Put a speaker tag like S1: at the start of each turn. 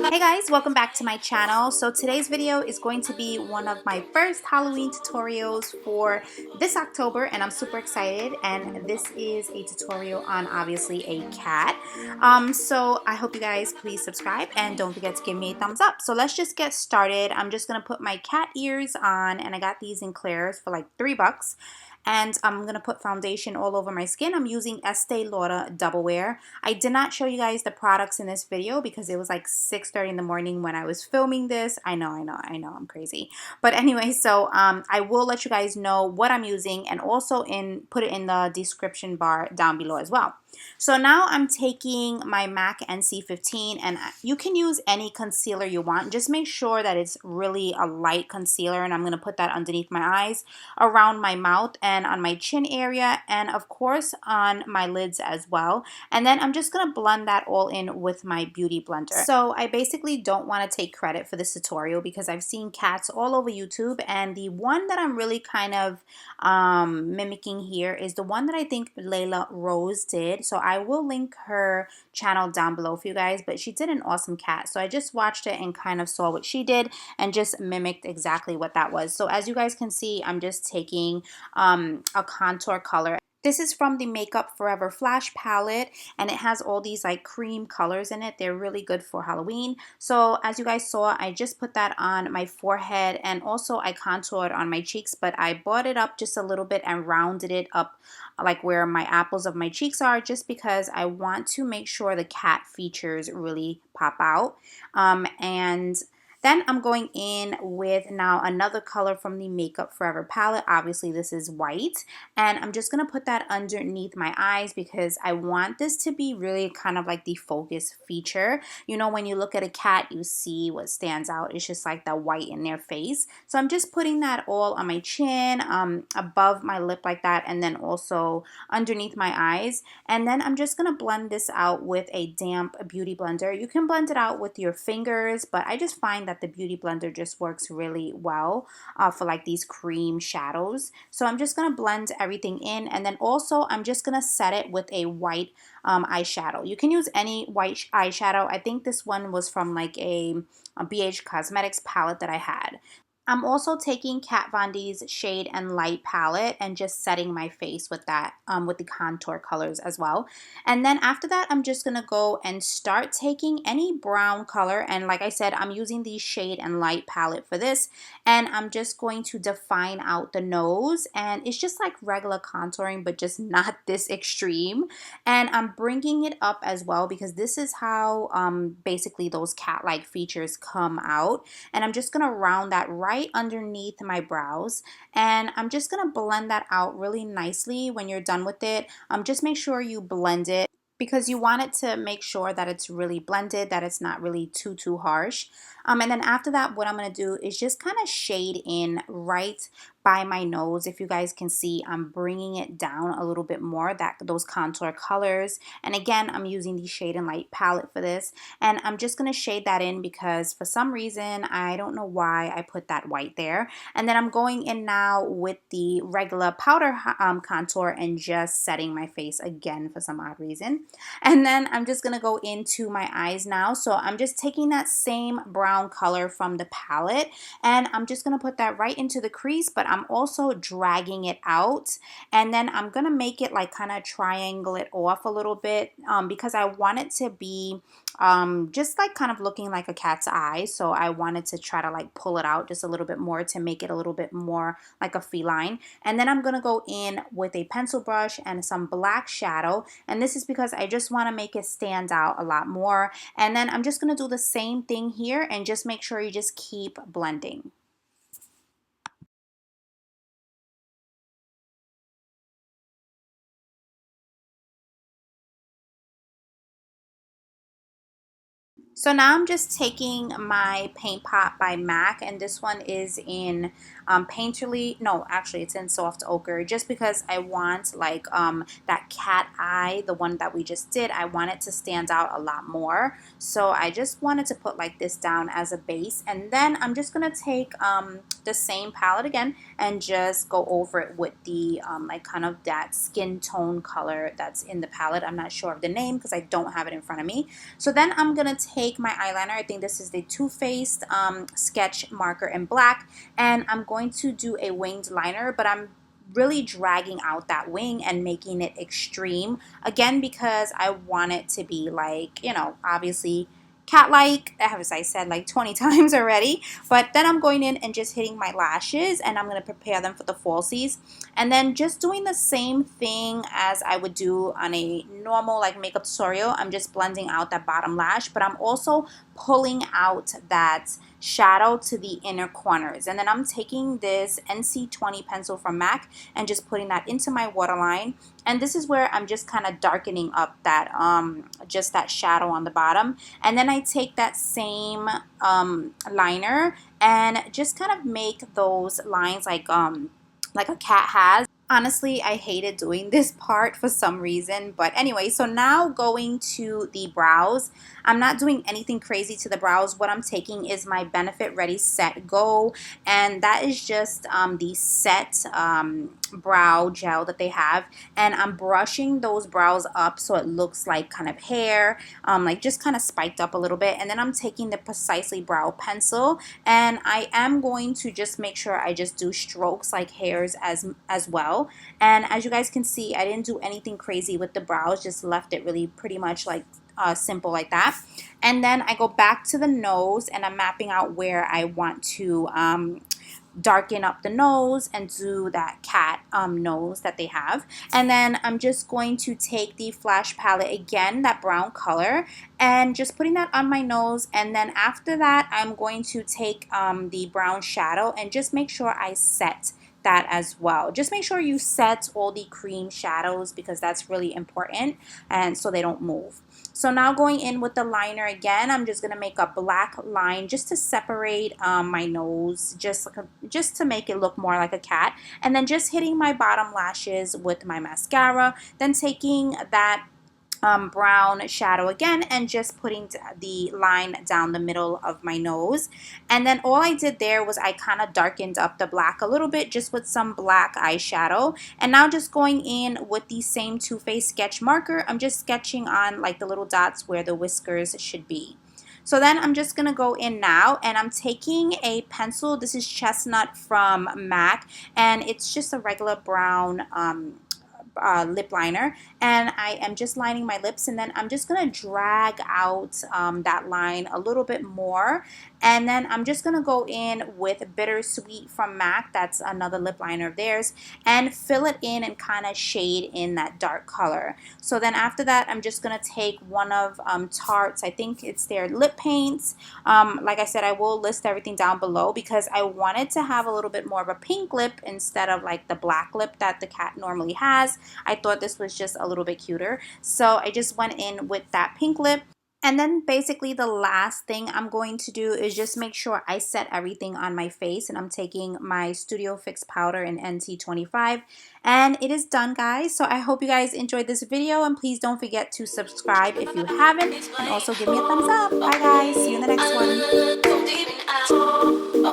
S1: Hey guys, welcome back to my channel. So today's video is going to be one of my first Halloween tutorials for this October, and I'm super excited. And this is a tutorial on obviously a cat. So I hope you guys please subscribe and don't forget to give me a thumbs up. So let's just get started. I'm just gonna put my cat ears on, and I got these in Claire's for like $3. And I'm going to put foundation all over my skin. I'm using Estee Lauder Double Wear. I did not show you guys the products in this video because it was like 6:30 in the morning when I was filming this. I know, I'm crazy. But anyway, so I will let you guys know what I'm using and also put it in the description bar down below as well. So now I'm taking my MAC NC15, and you can use any concealer you want. Just make sure that it's really a light concealer, and I'm going to put that underneath my eyes, around my mouth, and on my chin area, and of course on my lids as well. And then I'm just going to blend that all in with my beauty blender. So I basically don't want to take credit for this tutorial because I've seen cats all over YouTube, and the one that I'm really kind of mimicking here is the one that I think Layla Rose did. So I will link her channel down below for you guys, but she did an awesome cat. So I just watched it and kind of saw what she did and just mimicked exactly what that was. So as you guys can see, I'm just taking a contour color. This is from the Makeup Forever Flash palette, and it has all these like cream colors in it. They're really good for Halloween. So as you guys saw, I just put that on my forehead, and also I contoured on my cheeks, but I brought it up just a little bit and rounded it up like where my apples of my cheeks are, just because I want to make sure the cat features really pop out. And then I'm going in with now another color from the Makeup Forever palette. Obviously this is white, and I'm just going to put that underneath my eyes because I want this to be really kind of like the focus feature. You know, when you look at a cat, you see what stands out. It's just like the white in their face. So I'm just putting that all on my chin, above my lip like that, and then also underneath my eyes. And then I'm just going to blend this out with a damp beauty blender. You can blend it out with your fingers, but I just find that the beauty blender just works really well for like these cream shadows. So I'm just going to blend everything in, and then also I'm just going to set it with a white eyeshadow. You can use any white eyeshadow. I think this one was from like a BH Cosmetics palette that I had. I'm also taking Kat Von D's Shade and Light palette and just setting my face with that, with the contour colors as well. And then after that, I'm just going to go and start taking any brown color. And like I said, I'm using the Shade and Light palette for this. And I'm just going to define out the nose. And it's just like regular contouring, but just not this extreme. And I'm bringing it up as well because this is how basically those cat-like features come out. And I'm just going to round that right underneath my brows, and I'm just going to blend that out really nicely. When you're done with it, just make sure you blend it because you want it to make sure that it's really blended, that it's not really too harsh. And then after that, what I'm going to do is just kind of shade in right by my nose. If you guys can see, I'm bringing it down a little bit more, those contour colors. And again, I'm using the Shade and Light palette for this, and I'm just going to shade that in because for some reason, I don't know why I put that white there. And then I'm going in now with the regular powder contour and just setting my face again for some odd reason. And then I'm just going to go into my eyes now. So I'm just taking that same brown color from the palette, and I'm just going to put that right into the crease, but I'm also dragging it out. And then I'm going to make it like kind of triangle it off a little bit because I want it to be just like kind of looking like a cat's eye. So I wanted to try to like pull it out just a little bit more to make it a little bit more like a feline. And then I'm going to go in with a pencil brush and some black shadow. And this is because I just want to make it stand out a lot more. And then I'm just going to do the same thing here and just make sure you just keep blending. So now I'm just taking my Paint Pot by MAC, and this one is in Painterly. No, actually it's in Soft Ochre, just because I want like that cat eye, the one that we just did, I want it to stand out a lot more. So I just wanted to put like this down as a base, and then I'm just gonna take the same palette again and just go over it with the like kind of that skin tone color that's in the palette. I'm not sure of the name because I don't have it in front of me. So then I'm gonna take my eyeliner. I think this is the Too Faced sketch marker in black, and I'm going to do a winged liner, but I'm really dragging out that wing and making it extreme again because I want it to be like, you know, obviously cat-like, as I said like 20 times already. But then I'm going in and just hitting my lashes, and I'm going to prepare them for the falsies, and then just doing the same thing as I would do on a normal like makeup tutorial. I'm just blending out that bottom lash, but I'm also pulling out that shadow to the inner corners. And then I'm taking this NC20 pencil from MAC and just putting that into my waterline. And this is where I'm just kind of darkening up that just that shadow on the bottom. And then I take that same liner and just kind of make those lines like a cat has. Honestly, I hated doing this part for some reason. But anyway, so now going to the brows. I'm not doing anything crazy to the brows. What I'm taking is my Benefit Ready Set Go. And that is just the set brow gel that they have. And I'm brushing those brows up so it looks like kind of hair. Like just kind of spiked up a little bit. And then I'm taking the Precisely Brow Pencil. And I am going to just make sure I just do strokes like hairs as well. And as you guys can see, I didn't do anything crazy with the brows, just left it really pretty much like simple like that. And then I go back to the nose and I'm mapping out where I want to darken up the nose and do that cat nose that they have. And then I'm just going to take the Flash palette again, that brown color, and just putting that on my nose. And then after that, I'm going to take the brown shadow and just make sure I set that as well. Just make sure you set all the cream shadows because that's really important, and so they don't move. So now going in with the liner again, I'm just gonna make a black line just to separate my nose, just to make it look more like a cat, and then just hitting my bottom lashes with my mascara, then taking that brown shadow again and just putting the line down the middle of my nose. And then all I did there was I kind of darkened up the black a little bit just with some black eyeshadow. And now just going in with the same Too Faced sketch marker, I'm just sketching on like the little dots where the whiskers should be. So then I'm just going to go in now and I'm taking a pencil. This is Chestnut from MAC, and it's just a regular brown lip liner, and I am just lining my lips, and then I'm just gonna drag out that line a little bit more, and then I'm just gonna go in with Bittersweet from MAC, that's another lip liner of theirs, and fill it in and kind of shade in that dark color. So then after that, I'm just gonna take one of Tarte's, I think it's their lip paints. Like I said, I will list everything down below because I wanted to have a little bit more of a pink lip instead of like the black lip that the cat normally has. I thought this was just a little bit cuter, so I just went in with that pink lip. And then basically the last thing I'm going to do is just make sure I set everything on my face, and I'm taking my Studio Fix powder in NC25, and it is done, guys. So I hope you guys enjoyed this video, and please don't forget to subscribe if you haven't, and also give me a thumbs up. Bye guys, see you in the next one.